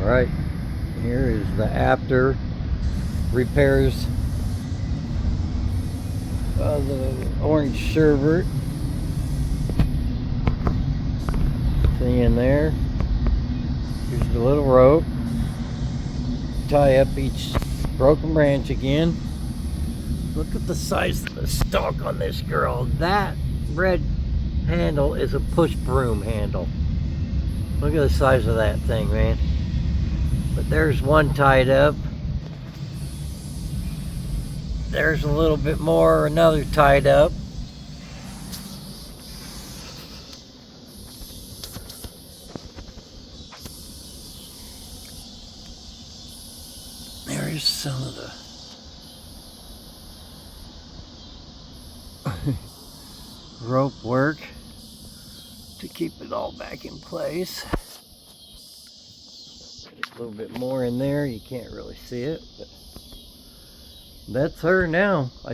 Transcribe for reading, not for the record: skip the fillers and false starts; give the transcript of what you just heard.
Alright, here is the after repairs of the Orange Sherbert. See in there. Here's the little rope. Tie up each broken branch again. Look at the size of the stalk on this girl. That red handle is a push broom handle. Look at the size of that thing, man. But there's one tied up. There's a little bit more, another tied up. There's some of the rope work to keep it all back in place. A little bit more in there, you can't really see it, but that's her now.